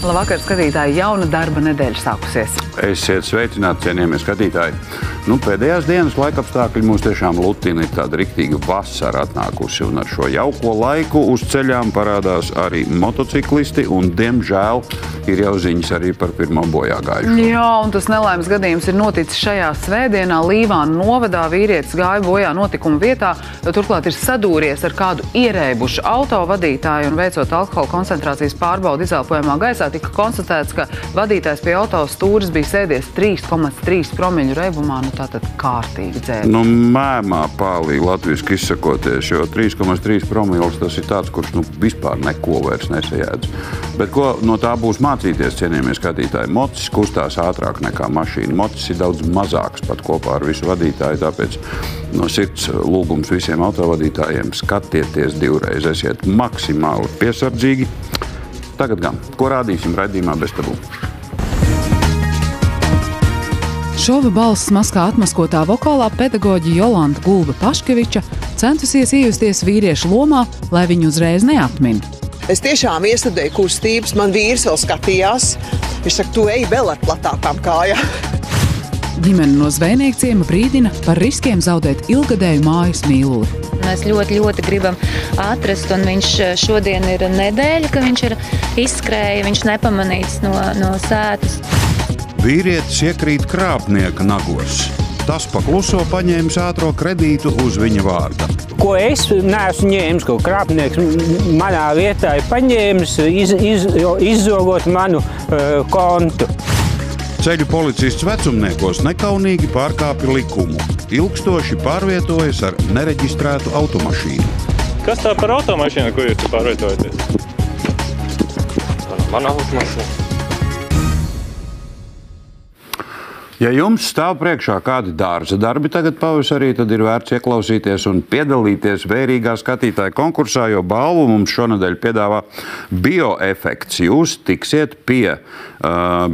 Labvakar, skatītāji, jauna darba nedēļa sākusies. Esiet sveicināti, cienījamie skatītāji. Pēdējās dienas laikapstākļi mūs tiešām lutina, ir tāda riktīga vasara atnākusi, un ar šo jauko laiku uz ceļām parādās arī motociklisti, un, diemžēl, ir jau ziņas arī par pirmo bojāgājušo. Jā, un tas nelaimes gadījums ir noticis šajā svētdienā. Līvānu novadā vīrietis gāja bojā notikuma vietā, turklāt ir sadūries ar kādu ierēbušu autovadītāju, un veicot alkohola koncentrācijas pārbaudi izelpojamā gaisā, tika konstatēts, ka vadītājs pie auto stūres bija sēdies 3,3 promļu reibumā, tātad kārtīgi dzēra. Mēmā pālī latviski izsakoties, jo 3,3 promils tas ir tāds, kurš vispār neko vairs nesajēdz. Bet ko no tā būs mācīties, cienījamie skatītāji? Mocis kustās ātrāk nekā mašīna. Mocis ir daudz mazāks pat kopā ar visu vadītāju, tāpēc no sirds lūgums visiem autovadītājiem: skatieties divreiz, esiet maksimāli piesardzīgi. Tagad gan, ko rādīsim raidījumā bez tabū? Šova balss maskā atmaskotā vokālā pedagoģa Jolanta Gulbe-Paškeviča centusies iejusties vīriešu lomā, lai viņu uzreiz neatmin. Es tiešām iestudēju kustības, man vīrs vēl skatījās. Viņš saka, tu ej vēl ar platākām kājām. Ģimene no Zvejniekciema brīdina par riskiem zaudēt ilgadēju mājas mīluli. Mēs ļoti gribam atrast, un viņš šodien ir nedēļa, ka viņš ir izskrēja, viņš nepamanīts no sētas. Vīrietis iekrīt krāpnieka nagos. Tas pakluso paņēmis ātro kredītu uz viņa vārda. Ko es neesmu ņēmis, ko krāpnieks manā vietā ir paņēmis, izzogot manu kontu. Ceļu policists vecumniekos nekaunīgi pārkāpja likumu. Ilgstoši pārvietojas ar nereģistrētu automašīnu. Kas tā par automašīnu, ko jūs pārvietojaties? Mana automašīna. Ja jums stāv priekšā kādi dārza darbi tagad pavasarī, tad ir vērts ieklausīties un piedalīties vērīgā skatītāja konkursā, jo balvu mums šonedēļ piedāvā Bioefekts. Jūs tiksiet pie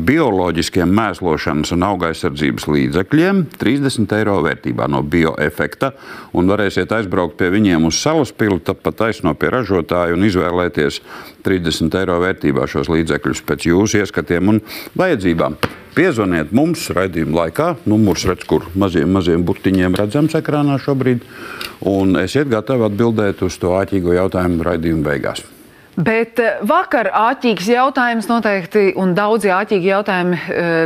bioloģiskiem mēslošanas un augaizsardzības līdzekļiem 30 eiro vērtībā no Bioefekta, un varēsiet aizbraukt pie viņiem uz Salaspili, tāpat taisno pie ražotāju un izvēlēties 30 eiro vērtībā šos līdzekļus pēc jūsu ieskatiem un vajadzībām. Piezvaniet mums raidījuma laikā, numurs redz, kur maziem burtiņiem redzams ekrānā šobrīd, un esiet gatavi atbildēt uz to āķīgo jautājumu raidījuma beigās. Bet vakar āķīgs jautājums noteikti, un daudzi āķīgi jautājumi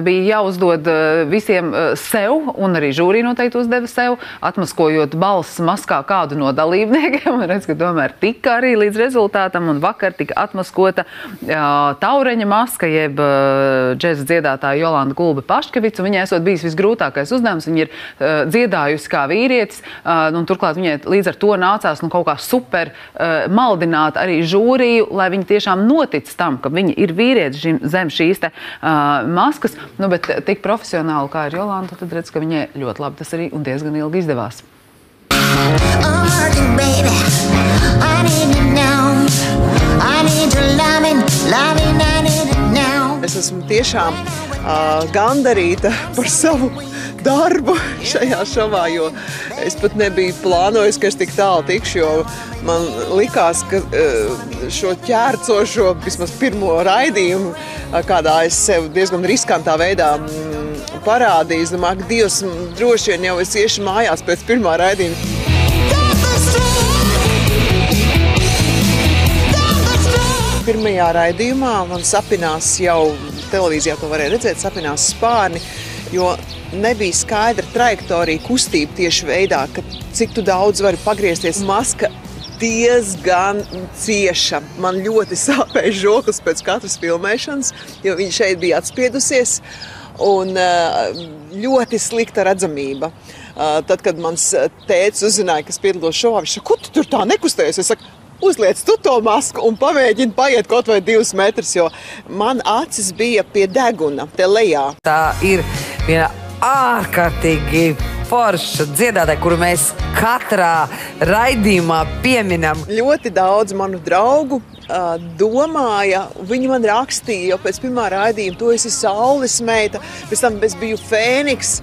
bija jāuzdod visiem sev, un arī žūrī noteikti uzdeva sev, atmaskojot balss maskā kādu no dalībniekiem, un redz, ka tomēr tika arī līdz rezultātam, un vakar tika atmaskota Taureņa maska, jeb džeza dziedātāja Jolanta Gulbe-Paškevica, un viņai esot bijis visgrūtākais uzdevums, viņa ir dziedājusi kā vīrietis, un turklāt viņai līdz ar to nācās kaut kā super maldināt arī žūriju, lai viņi tiešām notic tam, ka viņi ir vīrietis zem šīs te maskas, bet tik profesionāli kā ir Jolanta, tad redz, ka viņai ļoti labi tas arī un diezgan ilgi izdevās. Es esmu tiešām gandarīta par savu darbu šajā šovā, jo es pat nebiju plānojis, ka es tik tālu tikšu, jo man likās, ka šo ķērcošo, vismaz pirmo raidījumu, kādā es sev diezgan riskantā veidā parādīju, es domāju, ka Dievs droši vien jau es iešu mājās pēc pirmā raidījuma. Pirmajā raidījumā man sapinās jau, televīzijā to varēja redzēt, sapinās spārni, jo nebija skaidra trajektorija, kustība tieši veidā, ka cik tu daudz vari pagriezties. Maska diezgan cieša. Man ļoti sāpēja žoklis pēc katras filmēšanas, jo viņa šeit bija atspiedusies, un ļoti slikta redzamība. Tad, kad mans tētis uzzināja, ka es piedalos šovā, viņš saka, ko tu tur tā nekustējies? Es saku, uzliec tu to masku un pamēģini paiet kaut vai 2 metrus, jo man acis bija pie deguna, te lejā. Tā ir viena ārkārtīgi forša dziedātāja, kuru mēs katrā raidījumā pieminam. Ļoti daudz manu draugu domāja, viņi man rakstīja jau pēc pirmā raidījuma, tu esi Saules meita, pēc tam es biju Fēniks.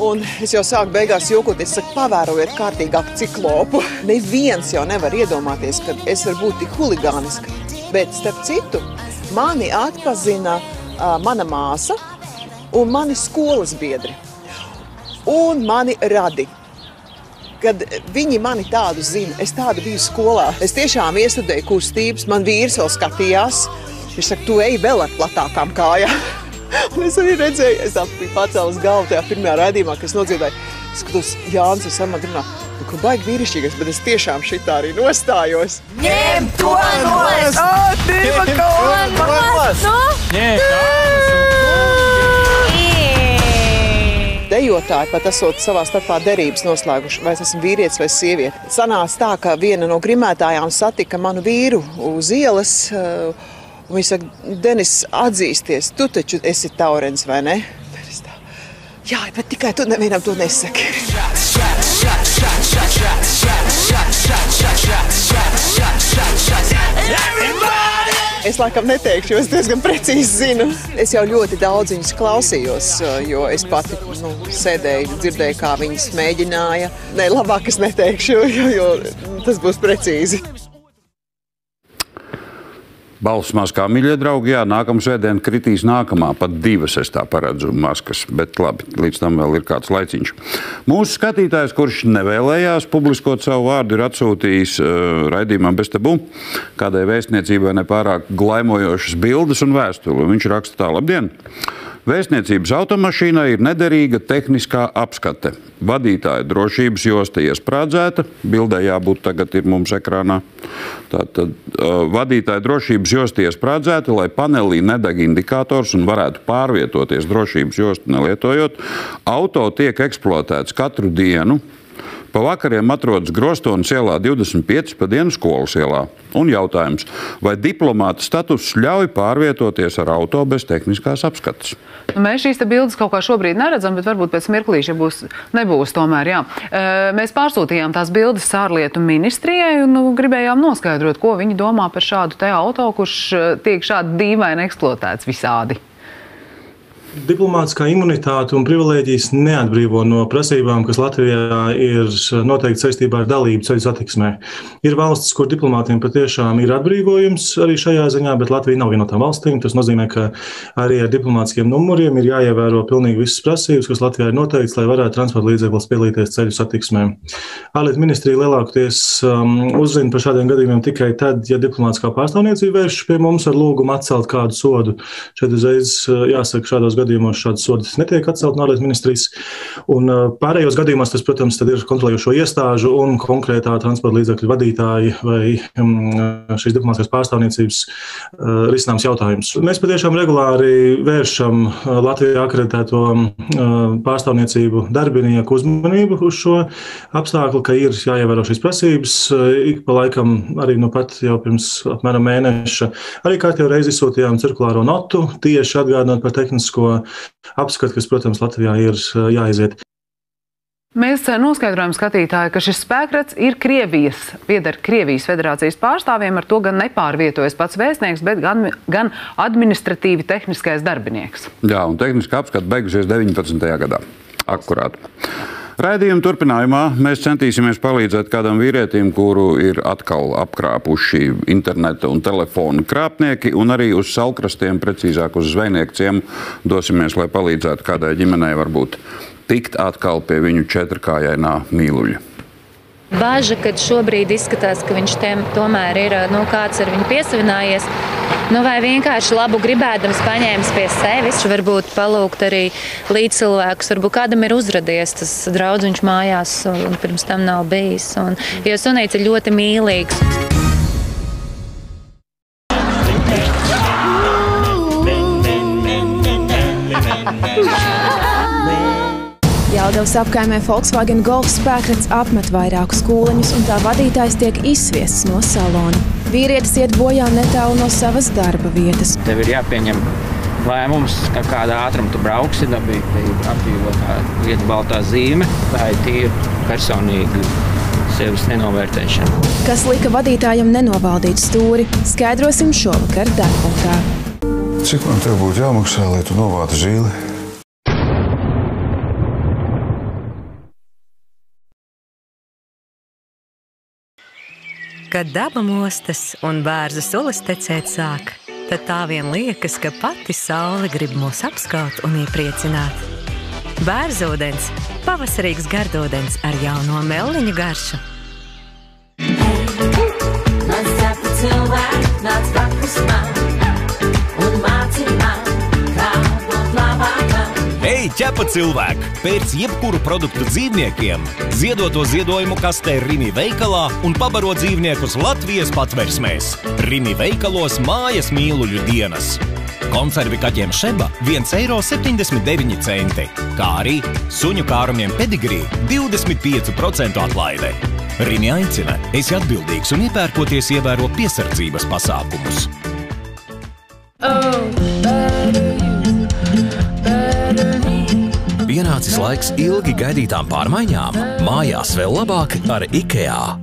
Un es jau sāku beigās jokoties, saku, pavērojiet kārtīgāk ciklopu. Neviens jau nevar iedomāties, ka es varu būt tik huligāniska. Bet starp citu, mani atpazina mana māsa un mani skolas biedri. Un mani radi. Kad viņi mani tādu zina, es tādu biju skolā. Es tiešām iestudēju kustības, man vīrs vēl skatījās. Viņš saka, tu ej vēl ar platākām kājām. Un es arī redzēju, es biju pacēlis galvu tajā pirmajā raidījumā, kad es nodziedāju. Es skatos, Jānis ar mani runā, ka baigi vīrišķīgais, bet es tiešām šitā arī nostājos. Ņem to nos! Diva kaut! Dejotāji pat esot savā starpā derības noslēguši, vai es esmu vīrietis vai sieviete. Sanāca tā, ka viena no grimētājām satika manu vīru uz ielas. Viņa saka, Denis, atzīsties, tu taču esi Taurens, vai ne? Denis tā, jā, bet tikai tu nevienam to nesaki. Es laikam neteikšu, jo es diezgan precīzi zinu. Es jau ļoti daudz viņus klausījos, jo es pati sēdēju, dzirdēju, kā viņas mēģināja. Nē, labāk es neteikšu, jo tas būs precīzi. Balss maskā, mīļie draugi, jā, nākamā svētdiena kritīs nākamā, pat 2 es tā paredzu maskas, bet labi, līdz tam vēl ir kāds laiciņš. Mūsu skatītājs, kurš nevēlējās publiskot savu vārdu, ir atsūtījis raidījumam Bez tabu kādai vēstniecībai nepārāk glaimojošas bildes un vēstuli. Viņš raksta tā, labdien! Vēstniecības automašīnai ir nederīga tehniskā apskate. Vadītāja drošības josta iesprādzēta. Bildē jābūt tagad ir mums ekrānā. Tātad vadītāja drošības josta iesprādzēta, lai panelī nedeg indikators un varētu pārvietoties drošības jostu nelietojot. Auto tiek eksploatēts katru dienu. Pa vakariem atrodas Grostonas ielā 25, pa dienu Skolas ielā. Un jautājums, vai diplomāta status ļauj pārvietoties ar auto bez tehniskās apskates? Mēs šīs bildes kaut kā šobrīd neredzam, bet varbūt pēc mirklīša nebūs tomēr, jā. Mēs pārsūtījām tās bildes ārlietu ministrijai un gribējām noskaidrot, ko viņi domā par šādu te auto, kurš tiek šādi dīvaini eksploatēts visādi. Diplomātiskā imunitāte un privilēģijas neatbrīvo no prasībām, kas Latvijā ir noteikti saistībā ar dalību ceļu satiksmē. Ir valstis, kur diplomātiem patiešām ir atbrīvojums arī šajā ziņā, bet Latvija nav viena no tām valstīm. Tas nozīmē, ka arī ar diplomātiskiem numuriem ir jāievēro pilnīgi visas prasības, kas Latvijā ir noteikts, lai varētu transporta līdzeklis piedalīties ceļu satiksmē. Ārlietu ministrija lielākoties uzzina par šādiem gadījumiem tikai tad, ja diplomātiskā pārstāvniecība vērš pie mums ar lūgumu atcelt kādu sodu. Šeit uzreiz jāsaka, šādos gadījumos šādas sodas netiek atcelt no ārlietu ministrijas. Un pārējos gadījumos tas, protams, tad ir kontrolējošo iestāžu un konkrētā transporta līdzekļu vadītāji vai šīs diplomātiskās pārstāvniecības risināms jautājums. Mēs patiešām regulāri vēršam Latvijā akreditēto pārstāvniecību darbinieku uzmanību uz šo apstākli, ka ir jāievēro šīs prasības. Ik pa laikam arī pat jau pirms apmēram mēneša arī kārtējo reizi izsūtījām cirkulāro notu, tieši atgādinot par tehnisko apskatu, kas, protams, Latvijā ir jāiziet. Mēs noskaidrojam skatītāji, ka šis spēkrats ir pieder Krievijas federācijas pārstāvjiem, ar to gan nepārvietojas pats vēstnieks, bet gan administratīvi tehniskais darbinieks. Jā, un tehniskā apskata beigusies 19. gadā. Akurāt. Raidījuma turpinājumā mēs centīsimies palīdzēt kādam vīrietim, kuru ir atkal apkrāpuši interneta un telefonu krāpnieki, un arī uz Salkrastiem, precīzāk uz Zvejnieku ciemu, dosimies, lai palīdzētu kādai ģimenei varbūt tikt atkal pie viņu 4-kājainā mīluļa. Baža, kad šobrīd izskatās, ka viņš tomēr ir kāds ar viņu piesavinājies, vai vienkārši labu gribēdams paņēmis pie sevis. Varbūt palūgt arī līdzcilvēkus, varbūt kādam ir uzradies tas draudziņš mājās un pirms tam nav bijis. Jo sunīts ir ļoti mīlīgs. Jelgavas apkaimē Volkswagen Golf spēkrats apmet vairākus kūleņus un tā vadītājs tiek izsviests no salona. Vīrietis iet bojā netālu no savas darba vietas. Tev ir jāpieņem lēmums, kādā ātrumā tu brauksi, bija apdzīvotā vieta baltā zīme, vai tīri personīgi sevis nenovērtēšana. Kas lika vadītājam nenovaldīt stūri, skaidrosim šovakar Degpunktā. Cik man tev būtu jāmaksā, lai tu novātu zīli? Kad daba mostas un bērza sulas tecēt sāk, tad tā vien liekas, ka pati saule grib mūs apskaut un iepriecināt. Bērzūdens – pavasarīgs gardūdens ar jauno melniņu garšu. Nāc cepta cilvēki, nāc pakus man un māci man, kā būt labākam. Ei, ķepa cilvēki! Pēc jebkuru produktu dzīvniekiem ziedoto ziedojumu kastē Rimi veikalā un pabaro dzīvniekus Latvijas patversmēs. Rimi veikalos mājas mīluļu dienas. Konservi kaķiem Šeba 1,79 eiro, kā arī suņu kārumiem Pedigrī 25% atlaide. Rimi aicina, esi atbildīgs un iepērkoties ievēro piesardzības pasākumus. Pienācis laiks ilgi gaidītām pārmaiņām. Mājās vēl labāk ar IKEA.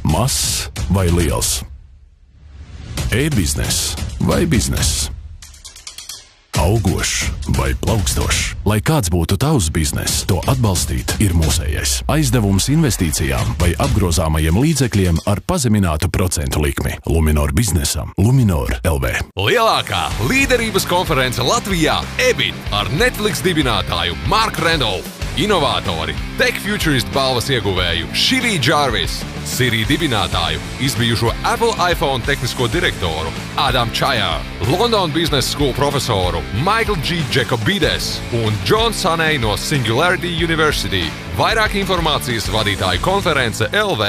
Mazs vai liels? E-biznes vai biznes? Augošs vai plaukstošs? Lai kāds būtu tavs biznes, to atbalstīt ir mūsējais. Aizdevums investīcijām vai apgrozāmajiem līdzekļiem ar pazeminātu procentu likmi. Luminor biznesam. Luminor LV. Lielākā līderības konference Latvijā EBIT ar Netflix dibinātāju Marku Randolfu, inovatori, Tech Futurist balvas ieguvēju Shivī Jarvis, Siri dibinātāju, izbijušo Apple iPhone tehnisko direktoru Adam Chaya, London Business School profesoru Michael G. Jacobides un John Saney no Singularity University. Vairāk informācijas vadītāju konference LV.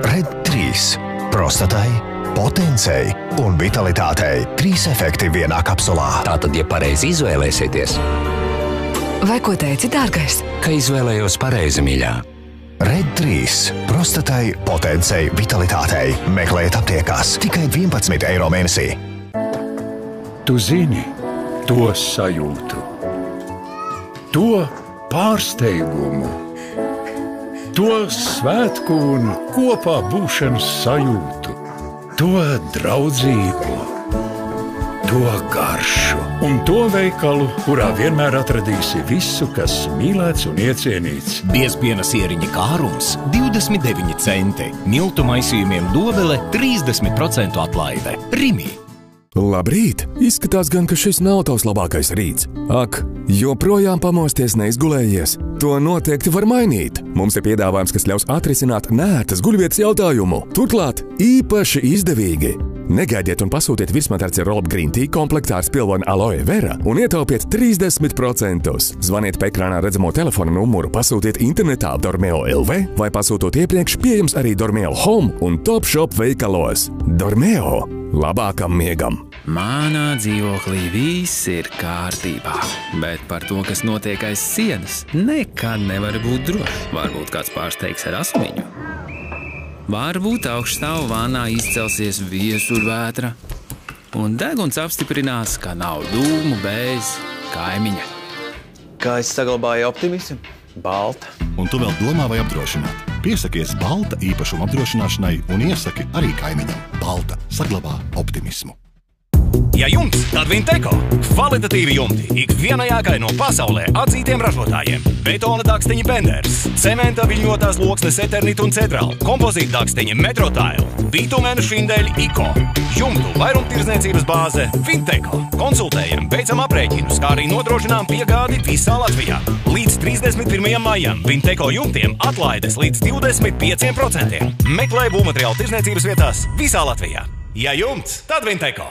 Red 3. Prostatai, potencei un vitalitātei. 3 efekti vienā kapsulā. Tātad, ja pareizi izvēlēsieties. Vai ko teici, dārgais? Ka izvēlējos pareizi, mīļā. Red 3. Prostatai, potencei, vitalitātei. Meklējiet aptiekās tikai 11 eiro mēnesī. Tu zini to sajūtu, to pārsteigumu, to svētku un kopā būšanas sajūtu, to draudzību, to garšu un to veikalu, kurā vienmēr atradīsi visu, kas mīlēts un iecienīts. Biezpiena sieriņa kārums 29 centi. Miltu maisījumiem Dobele 30% atlaide. Rimi. Labrīt! Izskatās gan, ka šis nav tavs labākais rīts. Ak, joprojām pamosties neizgulējies. To noteikti var mainīt. Mums ir piedāvājums, kas ļaus atrisināt neērtas guļvietas jautājumu. Turklāt īpaši izdevīgi. Negaidiet un pasūtiet virsmatraci Rob Green Tea komplektā ar spilvenu aloe vera un ietaupiet 30%. Zvaniet pa ekrānā redzamo telefona numuru, pasūtiet internetā Dormeo LV vai pasūtot iepriekš pieejams arī Dormeo Home un Top Shop veikalos. Dormeo labākam miegam. Manā dzīvoklī viss ir kārtībā, bet par to, kas notiek aiz sienas, nekad nevar būt drošs. Varbūt kāds pārsteigs ar asmiņu. Varbūt augšstāvu vānā izcelsies viesuļvētra, un deguns apstiprinās, ka nav dūmu bez kaimiņa. Kā es saglabāju optimismu? Balta. Un tu vēl domā vai apdrošināt? Piesakies Balta īpašuma apdrošināšanai un iesaki arī kaimiņam. Balta saglabā optimismu. Ja jumts, tad Vinteko. Kvalitatīvi jumti ikvienai ēkai no pasaulē atzītiem ražotājiem. Betona dakstiņi Benders, cementa viļņotās loksnes Eternit un Cedral, kompozīta dakstiņi Metrotile, bitumēnu šindeļi Iko. Jumtu vairumtirdzniecības bāze Vinteko. Konsultējam, veicam aprēķinus, kā arī nodrošinām piegādi visā Latvijā. Līdz 31. maijam Vinteko jumtiem atlaides līdz 25%. Meklē būvmateriālu tirdzniecības vietās visā Latvijā. Ja jumts, tad Vinteko.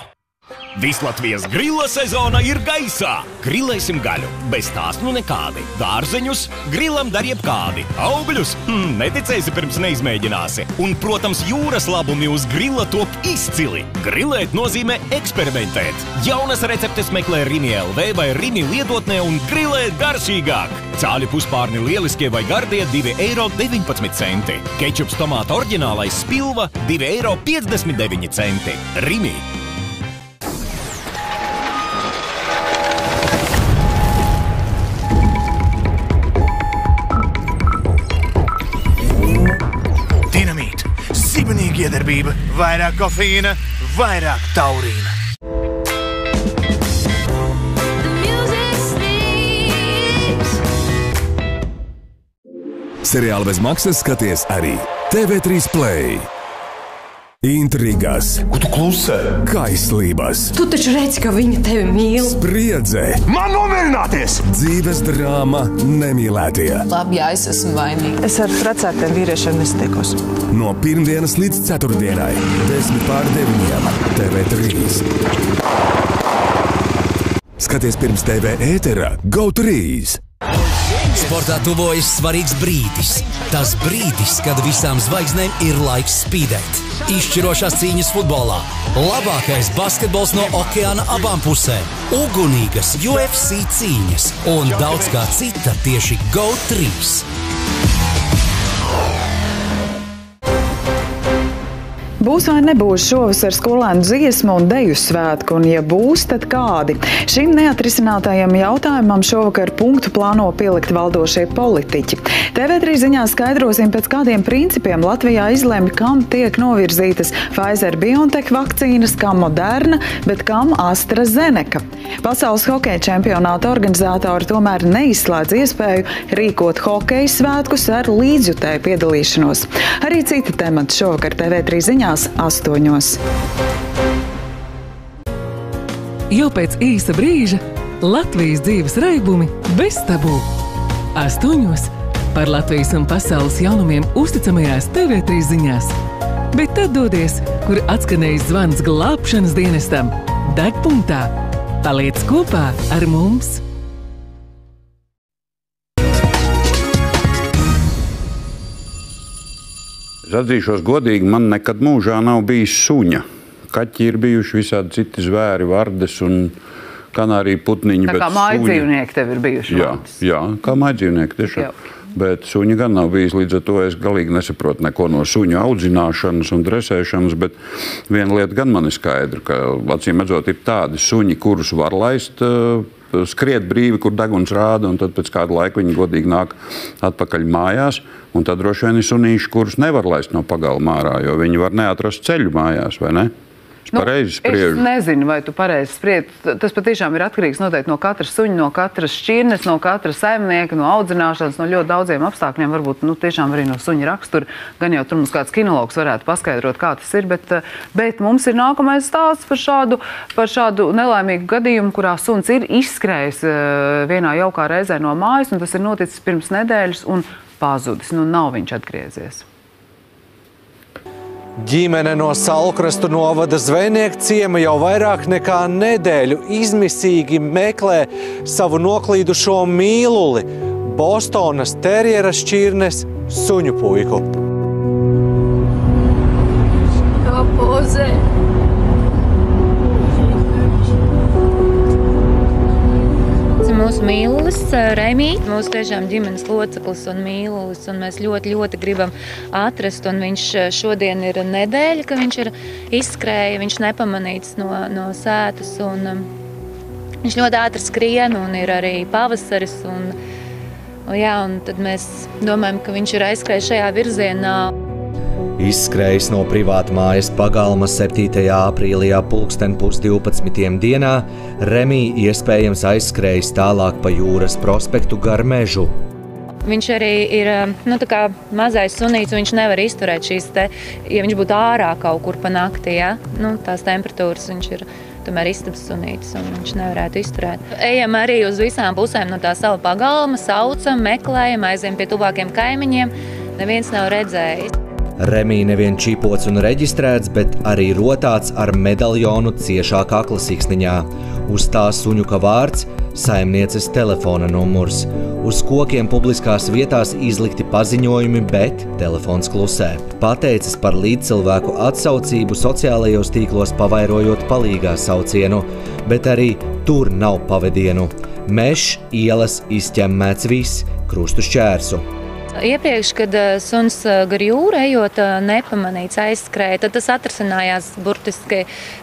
Vislatvijas grila sezona ir gaisā. Grilēsim gaļu, bez tās nu nekādi. Dārzeņus grilam dar jebkādi. Augļus neticēsi pirms neizmēģināsi. Un, protams, jūras labumi uz grila top izcili. Grilēt nozīmē eksperimentēt. Jaunas receptes meklē Rimi LV vai Rimi lietotnē un grilēt garšīgāk. Cāļi puspārni lieliskie vai gardie 2,19 eiro. Kečups tomāta oriģinālais spilva 2,59 eiro. Rimi. iedarbība, vairāk kofeīna, vairāk taurīna. Seriāli bez maksas skaties arī TV3 Play. Intrigas. Ko tu klusē? Kaislības. Tu taču redzi, ka viņa tevi mīl. Spriedze. Man nomierināties! Dzīves drāma nemīlētie. Labi, jā, es esmu vainīga. Es ar precētiem vīriešiem nestiekos. No pirmdienas līdz ceturtdienai. 10:09. TV3. Skaties pirms TV ētera GO3. Sportā tuvojas svarīgs brīdis. Tas brīdis, kad visām zvaigznēm ir laiks spīdēt. Izšķirošās cīņas futbolā. Labākais basketbols no okeāna abām pusēm. Ugunīgas UFC cīņas un daudz kā cita tieši GO3. Būs vai nebūs šovasar skolēnu dziesmu un deju svētku, un ja būs, tad kādi? Šim neatrisinātajam jautājumam šovakar punktu plāno pielikt valdošie politiķi. TV3 ziņā skaidrosim, pēc kādiem principiem Latvijā izlemj, kam tiek novirzītas Pfizer-BioNTech vakcīnas, kam Moderna, bet kam AstraZeneca. Pasaules hokeja čempionāta organizatori tomēr neizslēdz iespēju rīkot hokeja svētkus ar līdzjutēju piedalīšanos. Arī citi temati šovakar TV3 ziņā 8. Jau pēc īsa brīža Latvijas dzīves raibumi bez tabū. 8. par Latvijas un pasaules jaunumiem uzticamajās TV3 ziņās. Bet tad dodies, kur atskanējis zvans glābšanas dienestam. Degpunktā. Paliec kopā ar mums! Es atzīšos godīgi, man nekad mūžā nav bijis suņa. Kaķi ir bijuši visādi citi zvēri, vardes un kanāriju putniņi. Tā kā mājdzīvnieki tev ir bijuši? Jā, kā mājdzīvnieki tiešām. Jā. Bet suņi gan nav bijis, līdz ar to es galīgi nesaprotu neko no suņu audzināšanas un dresēšanas, bet viena lieta gan man ir skaidra, ka acīm redzot ir tādi suņi, kurus var laist skriet brīvi, kur deguns rāda, un tad pēc kāda laika viņi godīgi nāk atpakaļ mājās, un tad droši vien ir sunīši, kurus nevar laist no pagalma ārā, jo viņi var neatrast ceļu mājās, vai ne? Es nezinu, vai tu pareizi spriedzi. Tas patiešām ir atkarīgs noteikti no katras suņa, no katras šķirnes, no katra saimnieka, no audzināšanas, no ļoti daudziem apstākļiem, varbūt tiešām arī no suņa rakstura. Gan jau tur mums kāds kinologs varētu paskaidrot, kā tas ir, bet mums ir nākamais stāsts par šādu nelaimīgu gadījumu, kurā suns ir izskrējis vienā jaukā reizē no mājas, un tas ir noticis pirms nedēļas un pazudis. Nav viņš atgriezies. Ģimene no Salkrastu novada Zvejnieku ciema jau vairāk nekā nedēļu izmisīgi meklē savu noklīdušo mīluli – Bostonas terjera šķirnes suņu puiku. Kā pozē! Mūsu mīlulis, Remī, mūsu tiešām ģimenes loceklis un mīlulis, un mēs ļoti, ļoti gribam atrast, un viņš šodien ir nedēļa, ka viņš ir izskrēja, viņš nepamanīts no sētas, un viņš ļoti ātri skrien, un ir arī pavasaris, un tad mēs domājam, ka viņš ir aizskrējis šajā virzienā. Izskrējis no privāta mājas pagalma 7. aprīlī 11:30 dienā, Remī iespējams aizskrējis tālāk pa Jūras prospektu gar mežu. Viņš arī ir tā kā mazais sunīts, un viņš nevar izturēt šīs ja viņš būtu ārā kaut kur pa naktī, tās temperatūras viņš ir tomēr istabas sunītis, un viņš nevarētu izturēt. Ejam arī uz visām pusēm no tā sava pagalma, saucam, meklējam, aiziem pie tuvākiem kaimiņiem, neviens nav redzējis. Remī nevien čipots un reģistrēts, bet arī rotāts ar medaļonu ciešā kakla siksniņā. Uz tā suņuka vārds, saimnieces telefona numurs. Uz kokiem publiskās vietās izlikti paziņojumi, bet telefons klusē. Pateicis par līdzcilvēku atsaucību sociālajos tīklos pavairojot palīgā saucienu, bet arī tur nav pavedienu. Mežs, ielas izķemmēts viss, krustu šķērsu. Iepriekš, kad suns gar jūru ejot nepamanīts aizskrēja, tad tas atrasinājās burtiski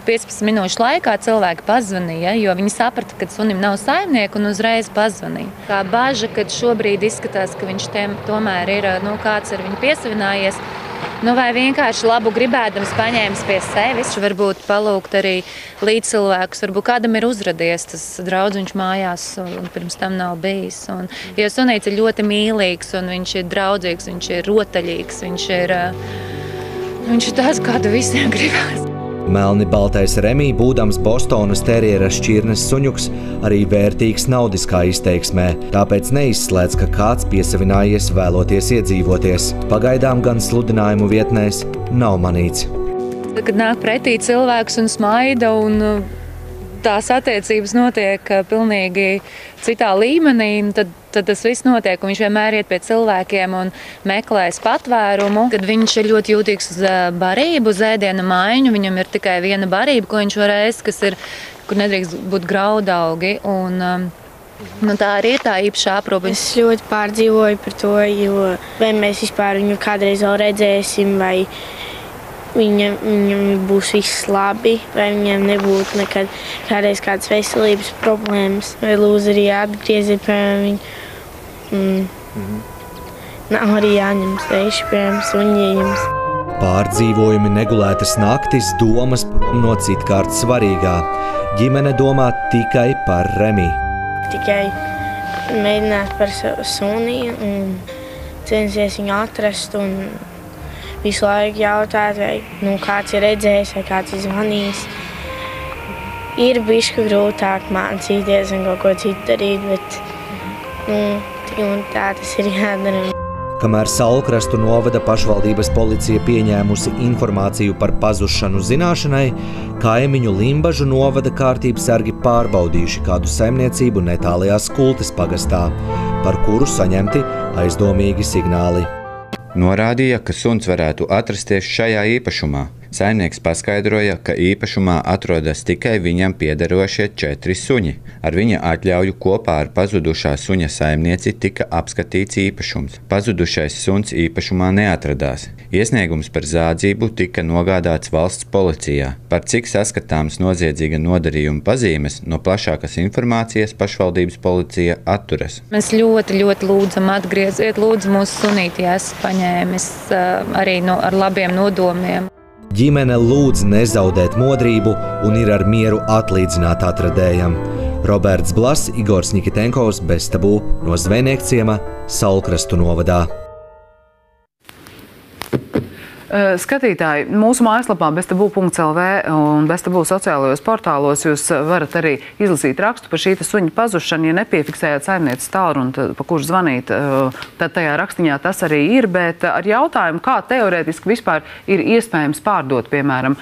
15 minūšu laikā. Cilvēki pazvanīja, jo viņi saprata, ka sunim nav saimnieku, un uzreiz pazvanīja. Kā baža, kad šobrīd izskatās, ka viņš tomēr ir, kāds ir viņu piesavinājies, vai vienkārši labu gribēdams paņēmis pie sevis. Varbūt palūgt arī līdzcilvēkus, varbūt kādam ir uzradies tas draudziņš mājās un pirms tam nav bijis. Jo sunīts ir ļoti mīlīgs un viņš ir draudzīgs, viņš ir rotaļīgs, viņš ir tāds, kādu visiem gribās. Melni baltais Remī, būdams Bostonas teriera šķirnes suņuks, arī vērtīgs naudiskā izteiksmē, tāpēc neizslēdz, ka kāds piesavinājies vēloties iedzīvoties. Pagaidām gan sludinājumu vietnēs nav manīts. Kad nāk pretī cilvēks un smaida un tās attiecības notiek pilnīgi citā līmenī, tad tas viss notiek, un viņš vienmēr iet pie cilvēkiem un meklēs patvērumu. Kad viņš ir ļoti jūtīgs uz barību, uz ēdiena maiņu, viņam ir tikai viena barība, ko viņš var ēst, kur nedrīkst būt graudaugi. Tā arī ir tā īpašā aprūpe. Es ļoti pārdzīvoju par to, jo vai mēs vispār viņu kādreiz vēl redzēsim, vai viņam būs viss labi, vai viņam nebūtu nekad kādreiz kādas veselības problēmas, vai lūdzu arī atgrieziet, piemēram, viņu. Nav arī jāņem steigši, piemēram, suņieņems. Pārdzīvojumi, negulētas naktis, domas prom no citkārt svarīgā. Ģimene domā tikai par Remī. Tikai mēģināt par savu suni un censies viņu atrast un visu laiku jautāt, vai kāds ir redzējis, vai kāds ir zvanījis. Ir bišķi grūtāk mācīties un kaut ko citu darīt, bet tā tas ir jādara. Kamēr Saulkrastu novada pašvaldības policija pieņēmusi informāciju par pazušanu zināšanai, kaimiņu Limbažu novada kārtības sargi pārbaudījuši kādu saimniecību netālajā Skultes pagastā, par kuru saņemti aizdomīgi signāli. Norādīja, ka suns varētu atrasties šajā īpašumā. Saimnieks paskaidroja, ka īpašumā atrodas tikai viņam piederošie 4 suņi. Ar viņa atļauju kopā ar pazudušā suņa saimnieci tika apskatīts īpašums. Pazudušais suns īpašumā neatradās. Iesniegums par zādzību tika nogādāts valsts policijā. Par cik saskatāms noziedzīga nodarījuma pazīmes, no plašākas informācijas pašvaldības policija atturas. Mēs ļoti lūdzam atgrieziet, lūdzu mūsu sunīti esat paņēmis arī ar labiem nodomiem. Ģimene lūdz nezaudēt modrību un ir ar mieru atlīdzināt atradējam. Roberts Blas, Igors Nikitenkovs, Bestabū no Zvejniekciema, Saulkrastu novadā. Skatītāji, mūsu mājaslapā bestabū.lv un Bestabū sociālajos portālos jūs varat arī izlasīt rakstu par šī suņa pazušanu. Ja nepiefiksējāt saimnieces tālruni, pa kurš zvanīt, tad tajā rakstiņā tas arī ir, bet ar jautājumu, kā teorētiski vispār ir iespējams pārdot, piemēram,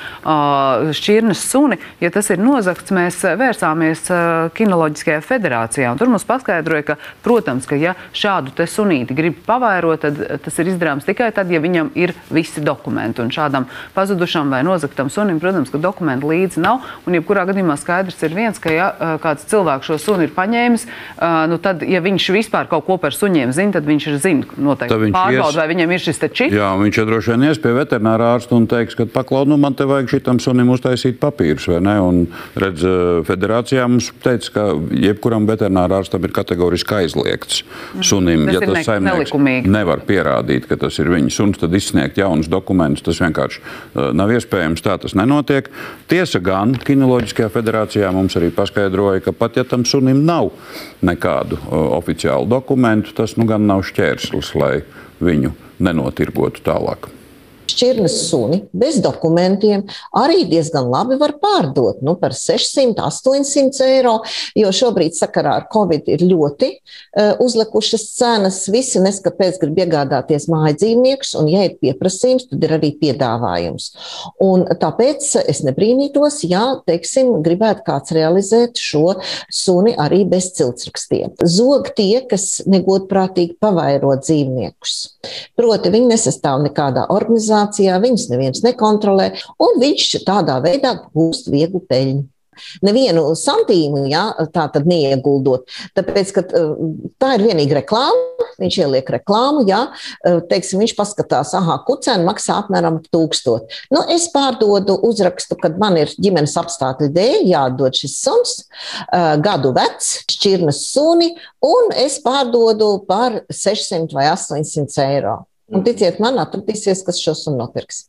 šķirnes suni, ja tas ir nozagts, mēs vērsāmies Kinoloģiskajā federācijā, un tur mums paskaidroja, ka, protams, ka ja šādu te sunīti grib pavairot, tad tas ir izdarāms tikai tad, ja viņam ir visi dokumenti. Un šādam pazudušam vai nozagtam sunim, protams, ka dokumenti līdzi nav. Un jebkurā gadījumā skaidrs ir viens, ka ja kāds cilvēks šo suni ir paņēmis, tad, ja viņš vispār kaut ko par suņiem zina, tad viņš ir zina noteikti pārbauda, vai viņam ir šis te čips. Jā, viņš ir droši vien ies pie veterinārā ārsta un teiks, ka paklaud, man te vajag šitam sunim uztaisīt papīrus, vai ne? Un redz, federācijā mums teica, ka jebkuram veterinārā ārstam ir kategoriski aizliegts sunim, ja tas saimnieks nevar pierādīt, ka tas ir viņa suns, tad izsniegt jaunus dokumentus, tas vienkārši nav iespējams, tā tas nenotiek. Tiesa gan, Kinoloģiskajā federācijā mums arī paskaidroja, ka pat ja tam sunim nav nekādu oficiālu dokumentu, tas gan nav šķērslis, lai viņu nenotirgotu tālāk. Šķirnes suni bez dokumentiem arī diezgan labi var pārdot par 600–800 eiro, jo šobrīd sakarā ar Covid ir ļoti uzlikušas cenas. Visi neskapēc grib iegādāties mājadzīvniekus, un ja ir pieprasījums, tad ir arī piedāvājums. Un tāpēc es nebrīnītos, ja, teiksim, gribētu kāds realizēt šo suni arī bez ciltsrakstiem. Zog tie, kas negodprātīgi pavairo dzīvniekus. Proti, viņi nesastāv nekādā organizācijā, viņus neviens nekontrolē, un viņš tādā veidā gūst vieglu peļņu. Nevienu santīmu, tā tad neieguldot, tāpēc, ka tā ir vienīgi reklāma, viņš ieliek reklāmu, teiksim, viņš paskatās, kucēni maksā apmēram 1000. Es pārdodu uzrakstu, kad man ir ģimenes apstākļu dēļ, jādod šis suns, gadu vecs, šķirnes suni, un es pārdodu par 600 vai 800 eiro. Un ticiet man, atradīsies, kas šo sunu nopirks.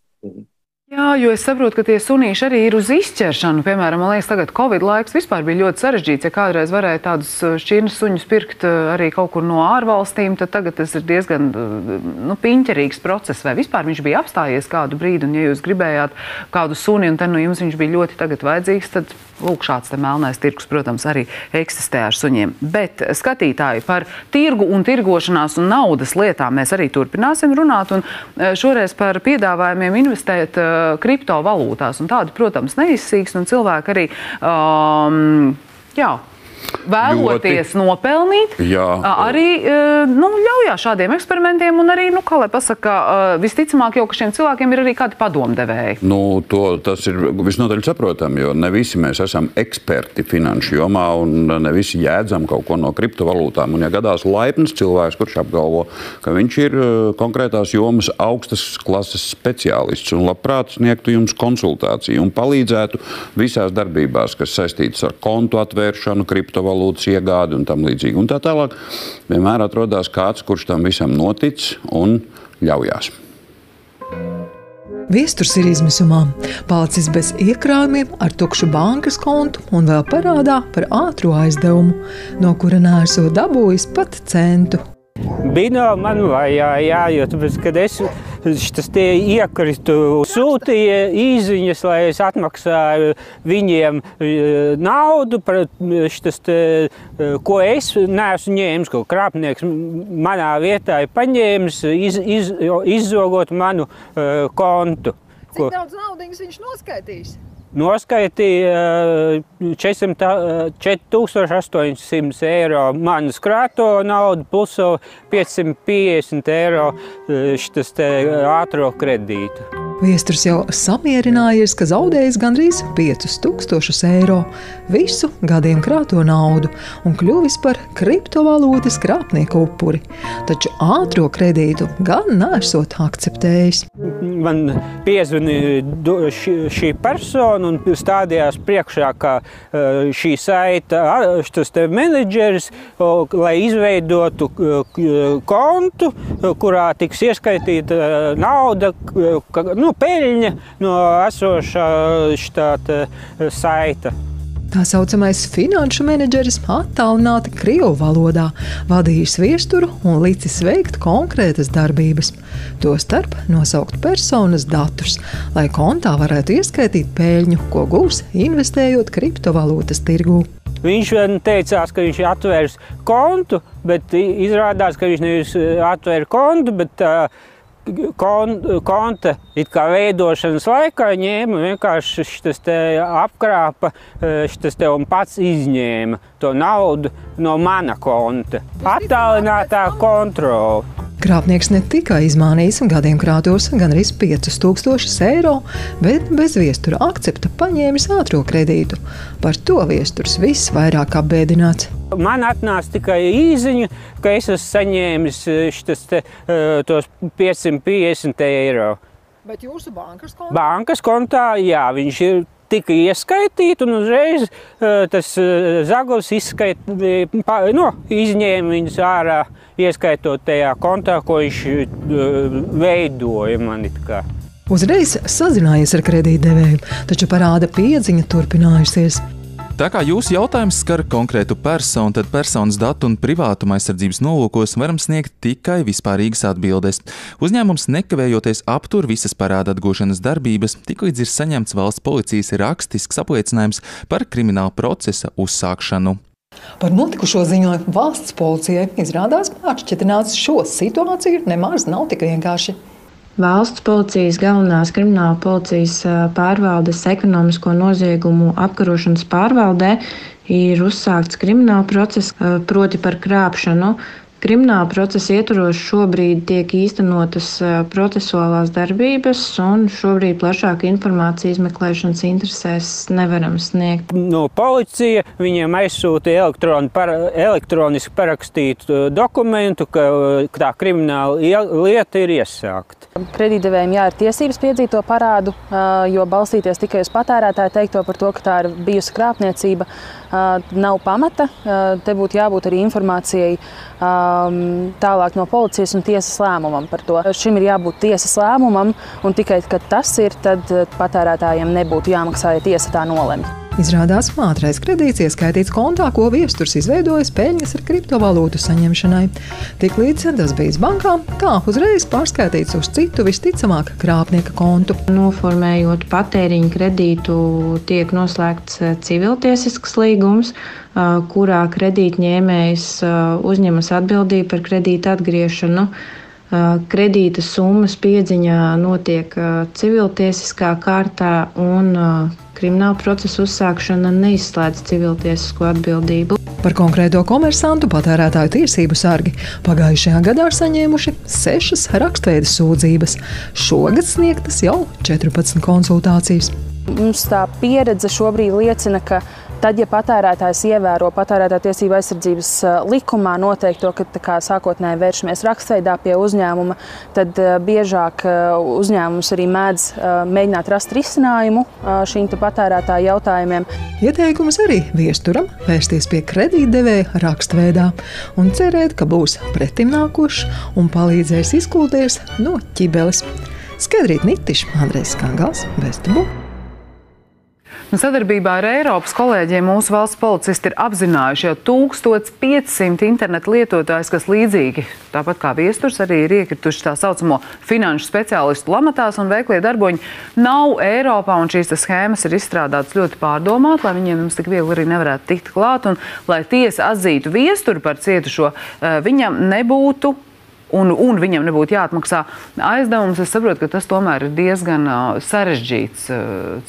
Jā, jo es saprotu, ka tie sunīši arī ir uz izķeršanu. Piemēram, man liekas, tagad Covid laiks vispār bija ļoti sarežģīts. Ja kādreiz varēja tādus šķirnes suņus pirkt arī kaut kur no ārvalstīm, tad tagad tas ir diezgan piņķerīgs process. Vai vispār viņš bija apstājies kādu brīdi, un ja jūs gribējāt kādu suni, un tad jums viņš bija ļoti tagad vajadzīgs, tad lūk, šāds te melnais tirgus, protams, arī eksistē ar suņiem. Bet skatītāji par tirgu un tirgošanās un naudas lietām mēs arī turpināsim runāt, un šoreiz par piedāvājumiem investēt kriptovalūtās, un tādi, protams, neizsīks, un cilvēki arī, vēloties nopelnīt, arī ļaujās šādiem eksperimentiem, un arī, kā lai pasaka, visticamāk jau, ka šiem cilvēkiem ir arī kādi padomdevēji. Tas ir visnotaļ saprotami, jo ne visi mēs esam eksperti finanšu jomā, un ne visi jēdzam kaut ko no kriptovalūtām. Un ja gadās laipns cilvēks, kurš apgalvo, ka viņš ir konkrētās jomas augstas klases speciālists un labprāt sniegtu jums konsultāciju un palīdzētu visās darbībās, kas saistītas ar kontu atvēršanu, kriptovalūtas iegādi un tam līdzīgi. Un tā tālāk vienmēr atrodās kāds, kurš tam visam notic un ļaujās. Viesturs ir izmisumā. Palicis bez iekrājumiem, ar tukšu bankas kontu un vēl parādā par ātru aizdevumu, no kura neesot dabūjis pat centu. Bino man vajā, jo tāpēc, kad es tie iekritu, sūtīja īziņas, lai es atmaksāju viņiem naudu par ko es neesmu ņēmis, ko krāpnieks manā vietā ir paņēmis, izzogot manu kontu. Cik daudz naudiņas viņš noskaitīs? Noskaitīja 4800 eiro manas krāto naudu, plus 550 eiro šitas ātro kredītu. Viesturs jau samierinājies, ka zaudējis gandrīz 5000 eiro, visu gadiem krāto naudu un kļuvis par kriptovalūtas krāpnieku upuri. Taču ātro kredītu gan nesot akceptējis. Man piezvanīja šī persona un stādījās priekšā, ka šī saita, šis menedžeris, lai izveidotu kontu, kurā tiks ieskaitīta nauda, peļņa no esošā saita. Tā saucamais finanšu menedžeris attālināti krievu valodā vadījis viesturu un licis veikt konkrētas darbības. Tostarp nosaukt personas datus, lai kontā varētu ieskaitīt peļņu, ko gūs investējot kriptovalūtas tirgū. Viņš teicās, ka viņš atvērs kontu, bet izrādās, ka viņš nevis atvēra kontu, bet konta it kā veidošanas laikā ņēma vienkārši apkrāpa un pats izņēma to naudu no mana konta. Attālinātā kontrola. Krāpnieks ne tikai izmānījis gadiem krātos gan arī 5000 eiro, bet bez viestura akcepta paņēmis ātro kredītu. Par to viesturs visvairāk apbēdināts. Man atnāca tikai īziņa, ka es esmu saņēmis tos 550 eiro. Bet jūsu bankas kontā? Bankas kontā, jā, viņš ir tika ieskaitīti un uzreiz tas Zaglis izņēma viņus ārā, ieskaitot tajā kontā, ko viņš veidoja man it kā. Uzreiz sazinājies ar kredītdevēju, taču parāda piedziņa turpinājusies. Tā kā jūsu jautājums skar konkrētu personu, tad personas datu un privātuma aizsardzības nolūkos varam sniegt tikai vispārīgas atbildes. Uzņēmums nekavējoties aptur visas parāda atgūšanas darbības, tiklīdz ir saņemts valsts policijas rakstisks apliecinājums par krimināla procesa uzsākšanu. Par notikušo ziņoja valsts policijai. Izrādās, atšķetrināt šo situāciju nemaz nav tik vienkārši. Valsts policijas galvenās krimināla policijas pārvaldes ekonomisko noziegumu apkarošanas pārvaldē ir uzsākts krimināla process, proti par krāpšanu. Krimināla procesa ietvaros šobrīd tiek īstenotas procesuālās darbības, un šobrīd plašāku informāciju izmeklēšanas interesēs nevaram sniegt. No policija viņiem aizsūtīja elektroniski parakstītu dokumentu, ka tā krimināla lieta ir iesākta. Kredītdevējiem ir tiesības piedzīt to parādu, jo balstīties tikai uz patērētāju teikto par to, ka tā ir bijusi krāpniecība, nav pamata. Te būtu jābūt arī informācijai tālāk no policijas un tiesas lēmumam par to. Šim ir jābūt tiesas lēmumam, un tikai, kad tas ir, tad patērētājiem nebūtu jāmaksā, ja tiesa tā nolemj. Izrādās, ātrais kredīts ieskaitīts kontā, ko viesturs izveidojis peļņas ar kriptovalūtu saņemšanai. Tiklīdz tas bijis bankā, tā uzreiz pārskaitīts uz citu, visticamāk, krāpnieka kontu. Noformējot patēriņu kredītu, tiek noslēgts civiltiesisks līgums, kurā kredītņēmējs uzņemas atbildību par kredīta atgriešanu. Kredīta summas piedziņā notiek civiltiesiskā kārtā un krimināla procesa uzsākšana neizslēdz civiltiesisko atbildību. Par konkrēto komersantu patērētāju tiesību sargi pagājušajā gadā saņēmuši 6 rakstveida sūdzības. Šogad sniegtas jau 14 konsultācijas. Mums tā pieredze šobrīd liecina, ka tad, ja patērētājs ievēro patērētāju tiesību aizsardzības likumā noteikto, ka sākotnēji vēršamies rakstveidā pie uzņēmuma, tad biežāk uzņēmums arī mēdz mēģināt rast risinājumu šīm patērētāju jautājumiem. Ieteikums arī viesturam vērsties pie kredītdevēja rakstveidā un cerēt, ka būs pretimnākošs un palīdzēs izkūties no ķibeles. Skaidrīt Nitiša, Andrejs Skangals, Vestabu. Sadarbībā ar Eiropas kolēģiem mūsu valsts policisti ir apzinājuši jau 1500 internetu lietotājus, kas līdzīgi, tāpat kā viesturs, arī ir iekrituši tā saucamo finanšu speciālistu lamatās, un veiklie darboņi nav Eiropā, un šīs schēmas ir izstrādātas ļoti pārdomāt, lai viņiem mums tik viegli arī nevarētu tikt klāt, un lai tiesa atzītu viesturu par cietušo, viņam nebūtu un viņam nebūtu jāatmaksā aizdevums. Es saprotu, ka tas tomēr ir diezgan sarežģīts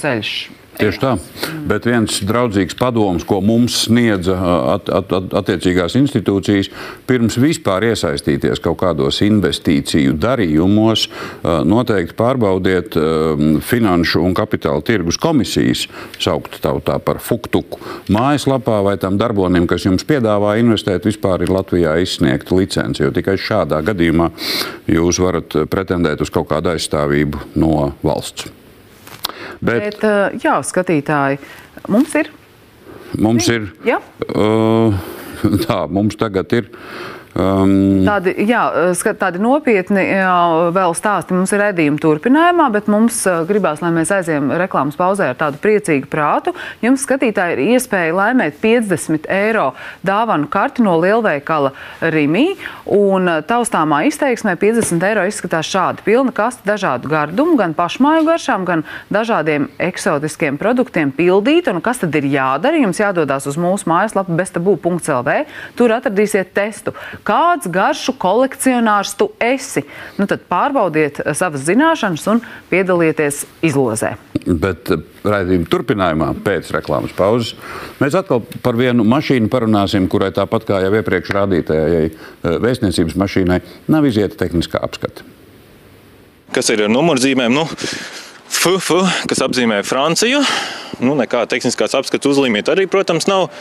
ceļš. Tieši tā, bet viens draudzīgs padoms, ko mums sniedza attiecīgās institūcijas, pirms vispār iesaistīties kaut kādos investīciju darījumos, noteikti pārbaudiet Finanšu un kapitāla tirgus komisijas, saukt tautā par FUKTUKu, mājaslapā, vai tam darbonim, kas jums piedāvā investēt, vispār ir Latvijā izsniegta licence, jo tikai šādā gadījumā jūs varat pretendēt uz kaut kādu aizstāvību no valsts. Bet jā, skatītāji, mums ir? Mums ir. Jā? Tā, mums tagad ir. Tādi nopietni vēl stāsti mums ir redzījumi turpinājumā, bet mums gribās, lai mēs aizējam reklāmas pauzē ar tādu priecīgu prātu. Jums, skatītāji, ir iespēja laimēt 50 eiro dāvanu karti no lielveikala Rimi, un taustāmā izteiksmē 50 eiro izskatās šādi. Pilna kaste dažādu gardumu, gan pašmāju garšām, gan dažādiem eksotiskiem produktiem pildīta. Un kas tad ir jādara? Jums jādodās uz mūsu mājaslapu bestabu.lv. Tur atradīsiet testu. Kāds garšu kolekcionārs tu esi? Nu tad pārbaudiet savas zināšanas un piedalieties izlozē. Bet raidījuma turpinājumā pēc reklāmas pauzes mēs atkal par vienu mašīnu parunāsim, kurai tāpat kā jau iepriekš rādītajai vēstniecības mašīnai nav izieta tehniskā apskata. Kas ir ar numurzīmēm? FF, kas apzīmē Franciju. Nekā tehniskās apskats uzlīmīt arī, protams, nav.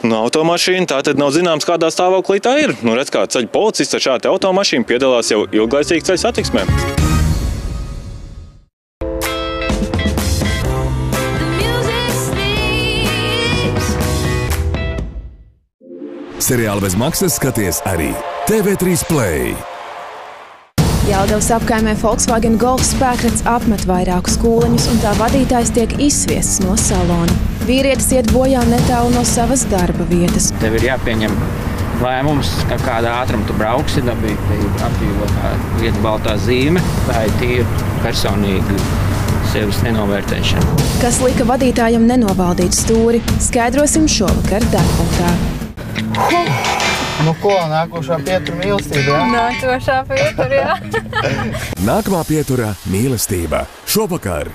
Automašīna, tā tad nav zināms, kādā stāvoklī tā ir. Redz, kā ceļu policists ar šādu automašīnu piedalās jau ilglaicīgi ceļu satiksmē. Seriāli bez maksas skaties arī TV3 Play. Jelgavas apkaimē Volkswagen Golf spēkrats apmet vairākus kūleņus, un tā vadītājs tiek izsviests no salona. Vīrietis iet bojā netālu no savas darba vietas. Tev ir jāpieņem lēmums, kādā ātrumā tu brauksi, dabīt apdzīvotā vieta baltā zīme. Tā ir tīra personīga sevis nenovērtēšana. Kas lika vadītājam nenovaldīt stūri, skaidrosim šovakar Degpunktā. Ko? Nākošā pietura mīlestība, jā? Nākošā pietura, jā. Nākamā pietura mīlestība. Šovakar.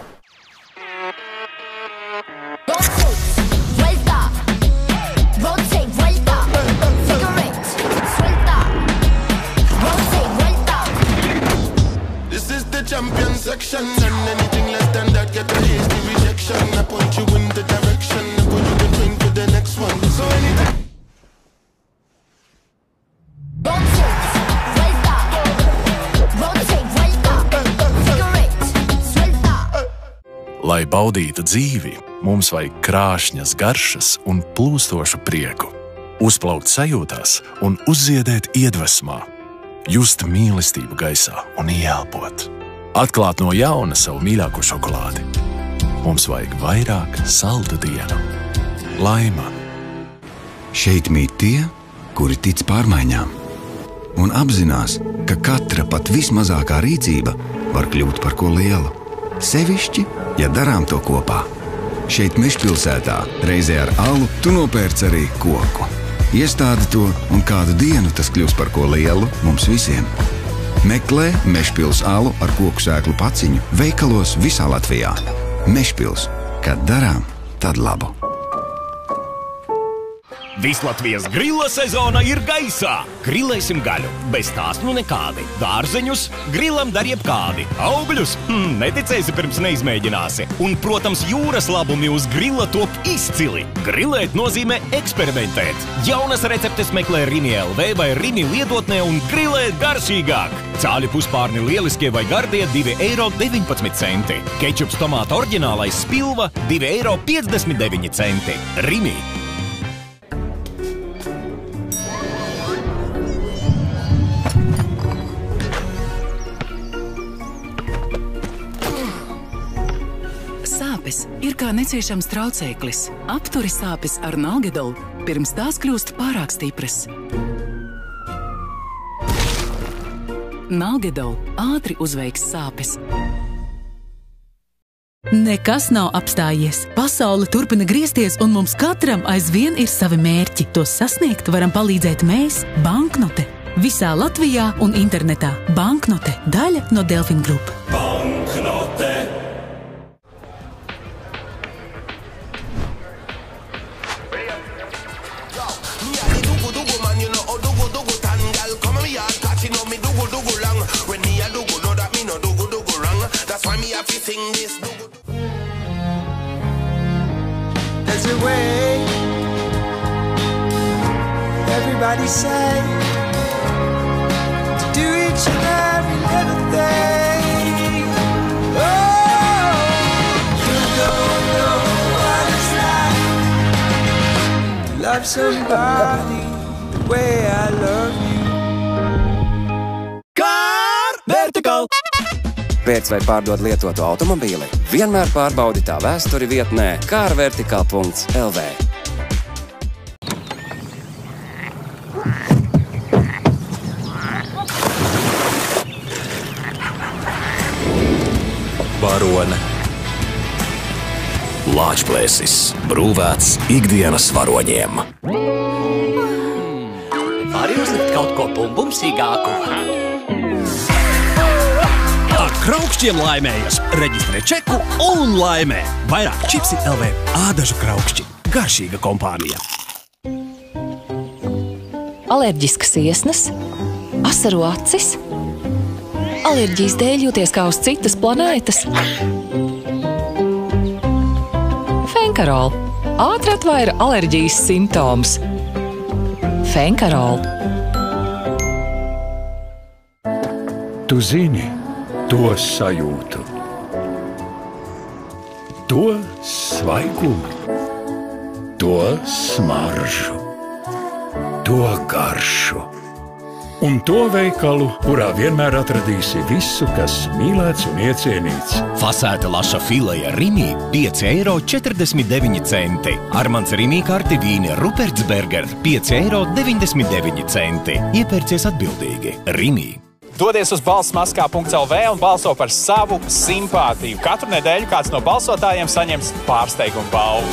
This is the champion section, and anything less than that get a hasty rejection. I point you in the direction, I put you in drink to the next one. So anything. Lai baudītu dzīvi, mums vajag krāšņas garšas un plūstošu prieku. uzplaukt sajūtās un uzziedēt iedvesmā, just mīlestību gaisā un ieelpot, atklāt no jauna savu mīļāko šokolādi. Mums vajag vairāk saldu dienu. Laima. Šeit mīt tie, kuri tic pārmaiņām un apzinās, ka katra pat vismazākā rīcība var kļūt par ko lielu. Sevišķi, ja darām to kopā. Šeit Mežpilsētā reizē ar alu tu nopērc arī koku. Iestādi to un kādu dienu tas kļūs par ko lielu mums visiem. Meklē Mežpils alu ar koku sēklu paciņu veikalos visā Latvijā. Mežpils, kad darām, tad labu. Vislatvijas grila sezona ir gaisā. Grilēsim gaļu, bez tās nu nekādi. Dārzeņus grilam dar jebkādi. Augļus neticēsi pirms neizmēģināsi. Un, protams, jūras labumi uz grila top izcili. Grilēt nozīmē eksperimentēt. Jaunas receptes meklē Rimi LV vai Rimi lietotnē un grilēt garšīgāk. Cāļu puspārni lieliskie vai gardie 2,19 €. Kečups tomāta oriģinālais spilva 2,59 €. Rimi. Sāpes ir kā neciešams traucēklis. Apturi sāpes ar Nalgedolu, pirms tās kļūst pārāk stipras. Nalgedolu ātri uzveiks sāpes. Nekas nav apstājies. Pasaule turpina griezties, un mums katram aizvien ir savi mērķi. Tos sasniegt varam palīdzēt mēs, Banknote. Visā Latvijā un internetā. Banknote – daļa no Delfin Group. Banknote. There's a way, everybody say, to do each and every little thing. Oh, you don't know what it's like to love somebody the way I love you. Car Vertical! Pēc vai pārdod lietotu automobīli? Vienmēr pārbaudi tā vēsturi vietnē carvertical.lv. Barone. Lāčplēsis, brūvēts ikdienas varoņiem. Var uzlikt kaut ko bumbumsīgāku? Ar kraukšķiem laimējas. Reģistrē čeku un laimē. Vairāk Čipsi LV. Ādažu kraukšķi. Garšīga kompānija. Alerģiskas iesnas, asaru acis, alerģijas dēļ jūties kā uz citas planētas. Fenkarol. Ātri atvaira alerģijas simptomus. Fenkarol. Tu zini to sajūtu, to svaigumu, to smaržu, to garšu un to veikalu, kurā vienmēr atradīsi visu, kas mīlēts un iecienīts. Fasēta laša fileja Rimi 5,49 €. Armands Rimi karti vīni Rupertsberger 5,99 €. Iepērcies atbildīgi. Rimi. Dodies uz balsmaskā.lv un balso par savu simpātiju. Katru nedēļu kāds no balsotājiem saņems pārsteigumu balvu.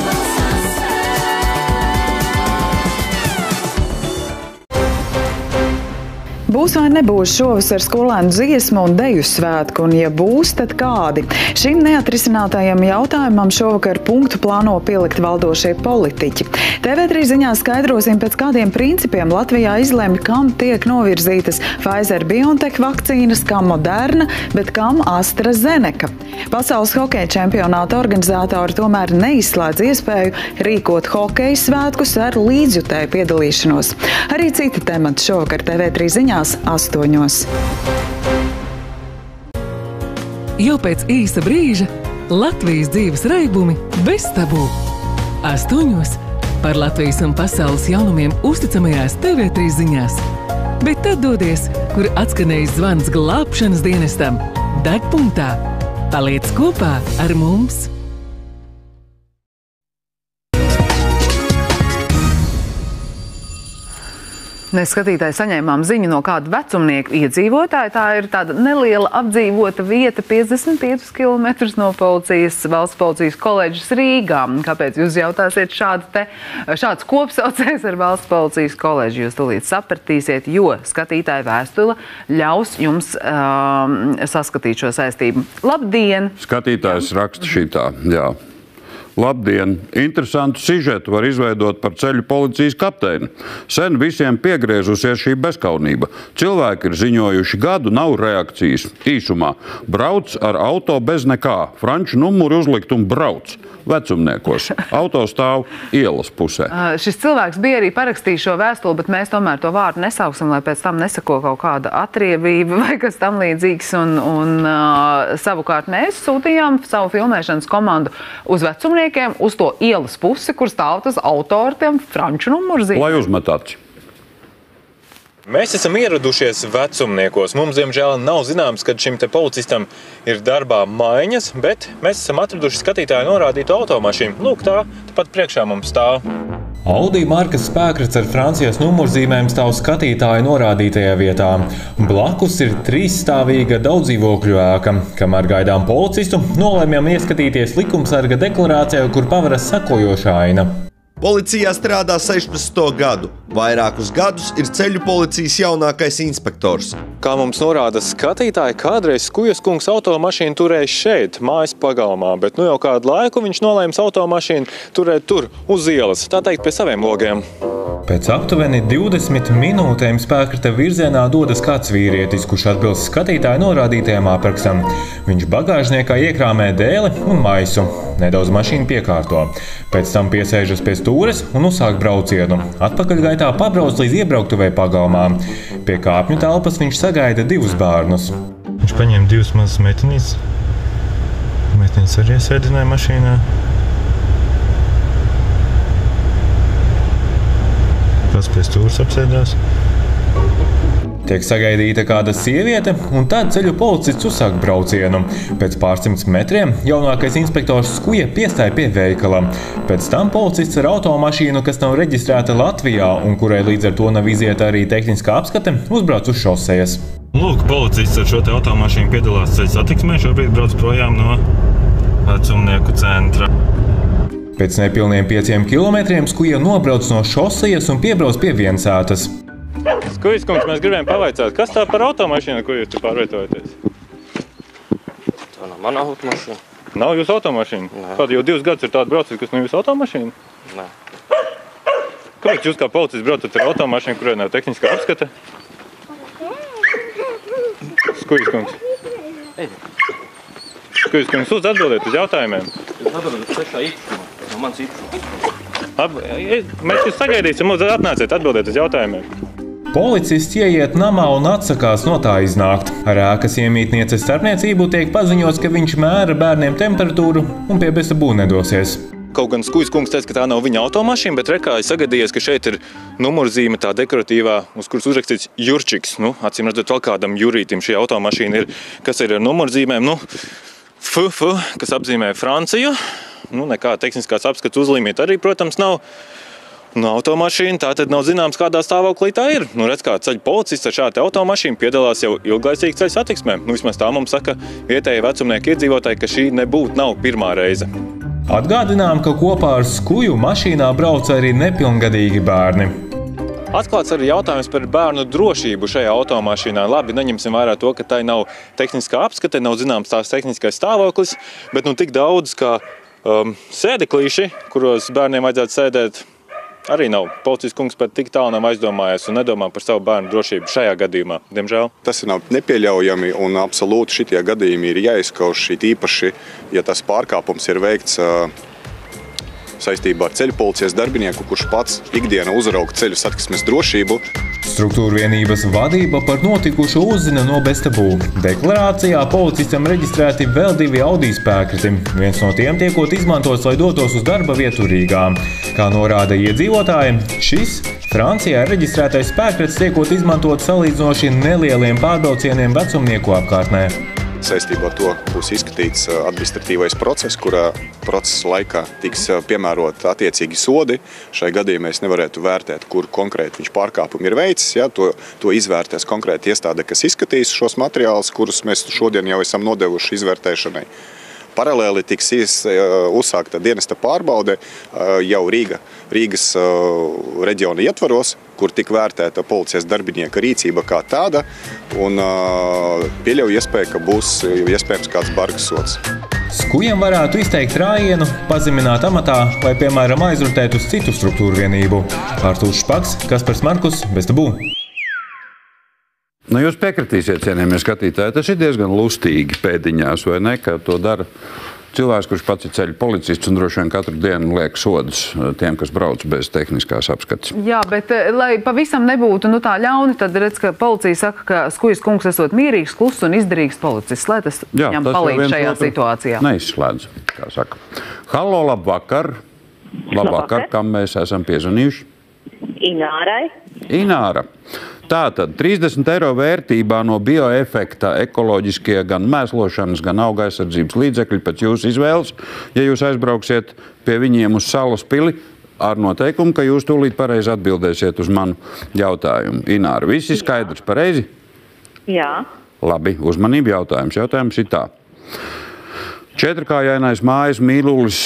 Būs vai nebūs šovasar skolēnu dziesmu un deju svētku, un ja būs, tad kādi? Šim neatrisinātajam jautājumam šovakar punktu plāno pielikt valdošie politiķi. TV3 ziņās skaidrosim, pēc kādiem principiem Latvijā izlemj, kam tiek novirzītas Pfizer-BioNTech vakcīnas, kam Moderna, bet kam AstraZeneca. Pasaules hokeja čempionāta organizatori tomēr neizslēdz iespēju rīkot hokeja svētkus ar līdzjutēju piedalīšanos. Arī citi temati šovakar TV3 ziņās 8. Jau pēc īsa brīža Latvijas dzīves reibumi bez tabū. 8. par Latvijas un pasaules jaunumiem uzticamajās TV3 ziņās. Bet tad dodies, kur atskanējis zvans glābšanas dienestam. Degpunktā. Paliec kopā ar mums! Mēs skatītāji saņēmām ziņu no kāda vecumnieku iedzīvotāja. Tā ir tāda neliela apdzīvota vieta 55 km no valsts policijas koledžas Rīgā. Kāpēc jūs jautāsiet šāds kopsaucējs ar valsts policijas koledžu? Jūs tūlīt sapratīsiet, jo skatītāja vēstule ļaus jums saskatīt šo saistību. Labdien! Skatītājs raksta šitā, jā. Labdien! Interesantu sižetu var izveidot par ceļu policijas kapteini. Sen visiem piegriežusies šī bezkaunība. Cilvēki ir ziņojuši gadu, nav reakcijas. Īsumā, brauc ar auto bez nekā. Franču numuru uzlikt un brauc. Vecumniekos. Auto stāv ielas pusē. Šis cilvēks bija arī parakstījis šo vēstuli, bet mēs tomēr to vārdu nesauksim, lai pēc tam nesako kaut kāda atriebība vai kas tam līdzīgs. Savukārt mēs sūtījām savu filmēšanas komandu uz vecumniekiem, uz to ielas pusi, kur stāv tas auto ar tiem franču numuru zīmēm. Lai uzmetāts. Mēs esam ieradušies vecumniekos. Mums, diemžēl, nav zināms, kad šim te policistam ir darbā maiņas, bet mēs esam atraduši skatītāju norādītu automašīnu. Lūk, tā pat priekšā mums stāv. Audi markas spēkrats ar Francijas numurzīmēm stāv skatītāju norādītajā vietā. Blakus ir 3-stāvīga daudzdzīvokļu ēka. Kamēr gaidām policistu, nolēmjam ieskatīties likumsarga deklarācijā, kur paveras sekojošā aina. Policijā strādā 16. gadu. Vairākus gadus ir ceļu policijas jaunākais inspektors. Kā mums norāda skatītāji, kādreiz Skujas kungs automašīnu turēja šeit, mājas pagalmā, bet nu jau kādu laiku viņš nolēma automašīnu turēt tur, uz ielas, tā teikt, pie saviem logiem. Pēc aptuveni 20 minūtēm spēkrata virzienā dodas kāds vīrietis, kurš atbilst skatītāju norādītajam aprakstam. Viņš bagāžniekā iekrāmē dēli un maisu. Nedaudz mašīnu piekārto. Pēc tam piesēžas pie stūres un uzsāk braucienu. Atpakaļgaitā pabrauc līdz iebrauktuvei pagalmā. Pie kāpņu telpas viņš sagaida 2 bērnus. Viņš paņēma 2 mazas meitenītes. Meitenes arī iesēdināja mašīnā. Pats pie stūres apsēdās. Tiek sagaidīta kāda sieviete, un tad ceļu policists uzsāk braucienu. Pēc pārsimts metriem jaunākais inspektors Skuja piestāja pie veikala. Pēc tam policists ar automašīnu, kas nav reģistrēta Latvijā un kurai līdz ar to nav izieta arī tehniskā apskate, uzbrauc uz šosejas. Lūk, policists ar šo te automašīnu piedalās ceļu satiksmē, šobrīd brauc projām no vecumnieku centra. Pēc nepilniem 5 kilometriem Skuja nobrauc no šosejas un piebrauc pie Viensētas. Skujas kungs, mēs gribējām pavaicāt, kas tā par automašīnu, ko jūs te pārvietojaties? Tā nav mana automašīna. Nav jūsu automašīna? Nē. Kāda jau 2 gadus ir tāda braucot, kas nav jūsu automašīna? Nē. Kāpēc jūs kā policists braucat ar automašīnu, kurai nav tehniskā apskate? Skujas kungs. Skujas kungs, lūdzu atbildēt uz jautājumiem. Atbildēt trešā īpašumā, no mans īpašumā. Mēs jūs sagaidīsim, lūdzu atnāciet atbildēt uz jautājumiem. Policists ieiet namā un atsakās no tā iznākt. Ar ēkas iemītnieces starpniecību tiek paziņots, ka viņš mēra bērniem temperatūru un pie besabū nedosies. Kaut gan Skujas kungs teica, ka tā nav viņa automašīna, bet rekā ir sagadījies, ka šeit ir numurzīme tā dekoratīvā, uz kuras uzrakstīts Jurčiks. Acīm redzot, vēl kādam Jurītim šī automašīna ir, kas ir ar numurzīmēm. FF, kas apzīmē Franciju. Nekā tehniskās apskates uzlīmīt arī, protams, nav. Automašīna tā tad nav zināms, kādā stāvoklī tā ir. Redz, kā ceļu policists ar šādu automašīnu piedalās jau ilglaicīgi ceļu satiksmē. Vismaz tā mums saka vietēji vecumnieki iedzīvotāji, ka šī nav pirmā reize. Atgādinām, ka kopā ar Skuju mašīnā brauc arī nepilngadīgi bērni. Atklāts arī jautājums par bērnu drošību šajā automašīnā. Labi, neņemsim vērā to, ka tai nav tehniskā apskate, nav zināms tās tehniskais stāvoklis, bet tik daudz kā sēdeklīši, kuros bērniem vajadzētu sēdēt, arī nav. Policijas kungs pat tik tālu nav aizdomājies un nedomā par savu bērnu drošību šajā gadījumā, diemžēl. Tas nav nepieļaujami un absolūti šitie gadījumi ir jāizskauž, īpaši, ja tas pārkāpums ir veikts saistībā ar ceļu policijas darbinieku, kurš pats ikdienā uzrauga ceļu satiksmes drošību. Struktūra vienības vadība par notikušo uzzina no Bestabū. Deklarācijā policistam reģistrēti vēl 2 Audi spēkriti. Viens no tiem tiekot izmantots, lai dotos uz darba vietu Rīgā. Kā norāda iedzīvotāji, šis Francijā reģistrētais spēkrits tiekot izmantot salīdzinoši nelieliem pārbraucieniem vecumnieku apkārtnē. Saistībā ar to būs izskatīts administratīvais process, kurā procesa laikā tiks piemērot attiecīgi sodi. Šai gadījumā es nevarētu vērtēt, kur konkrēti viņš pārkāpumi ir veicis. Ja, to izvērtēs konkrēti iestāde, kas izskatīs šos materiālus, kurus mēs šodien jau esam nodevuši izvērtēšanai. Paralēli tiks uzsākta dienesta pārbaude jau Rīgas reģiona ietvaros, kur tik vērtēta policijas darbinieka rīcība kā tāda, un pieļauj iespēju, ka būs iespējams kāds bargas sods. Skujam varētu izteikt rājienu, pazemināt amatā vai, piemēram, aizrotēt uz citu struktūru vienību. Artūrs Špaks, Kaspars Markus, Bestabū. Nu, jūs piekritīsiet, cienījamie skatītāji, tas ir diezgan lustīgi pēdiņās, vai ne, ka to dara cilvēks, kurš pats ir ceļu policists un droši vien katru dienu liek sodus tiem, kas brauc bez tehniskās apskates. Jā, bet lai pavisam nebūtu tā ļauni, tad redz, ka policija saka, ka Skujas kungs esot mierīgs, kluss un izdarīgs policists, lai tas viņam palīdz šajā situācijā. Neizslēdz, kā saka. Hallo, labvakar. Labvakar, kam mēs esam piezvanījuši? Inārai. Ināra. Tātad 30 eiro vērtībā no bioefekta ekoloģiskie gan mēslošanas, gan auga aizsardzības līdzekļi pēc jūsu izvēles, ja jūs aizbrauksiet pie viņiem uz Salas pili ar noteikumu, ka jūs tūlīt pareizi atbildēsiet uz manu jautājumu. Ināra, visi skaidrs pareizi? Jā. Labi, uzmanību jautājums. Jautājums ir tā. Četrkājainais mājas mīlulis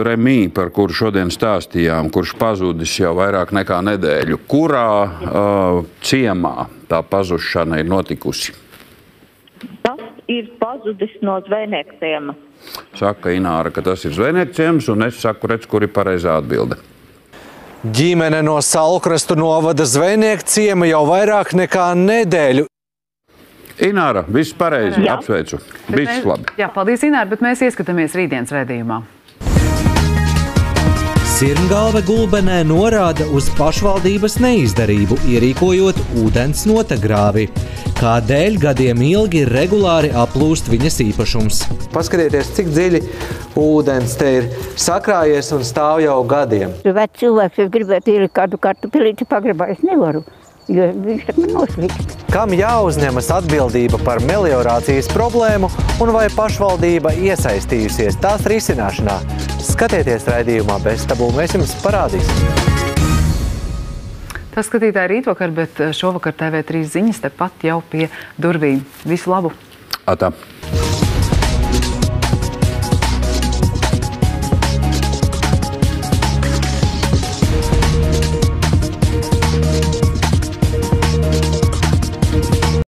Remī, par kuru šodien stāstījām, kurš pazudis jau vairāk nekā nedēļu. Kurā ciemā tā pazušana ir notikusi? Tas ir pazudis no Zvejnieka ciema. Saka Ināra, ka tas ir Zvejnieka ciems, un es saku, redz, kur ir pareizā atbilde. Ģimene no Salkrastu novada Zvejnieka ciema jau vairāk nekā nedēļu. Ināra, viss pareizi, apsveicu. Viss labi. Jā, paldies, Ināra, bet mēs ieskatāmies rītdienas raidījumā. Sirmgalve Gulbenē norāda uz pašvaldības neizdarību, ierīkojot ūdens notegrāvi. Kādēļ gadiem ilgi regulāri aplūst viņas īpašums. Paskatieties, cik dziļi ūdens te ir sakrājies un stāv jau gadiem. Vec cilvēks, es gribētu ielikt kādu kartupelīti pagrabā, es nevaru. Jo viņš tak man noslīkst. Kam jāuzņemas atbildība par meliorācijas problēmu un vai pašvaldība iesaistījusies tās risināšanā? Skatieties raidījumā Bestabū, mēs jums parādīsim. Tas skatītāji rītvakar, bet šovakar TV3 ziņas tepat jau pie durvīm. Visu labu! Atā.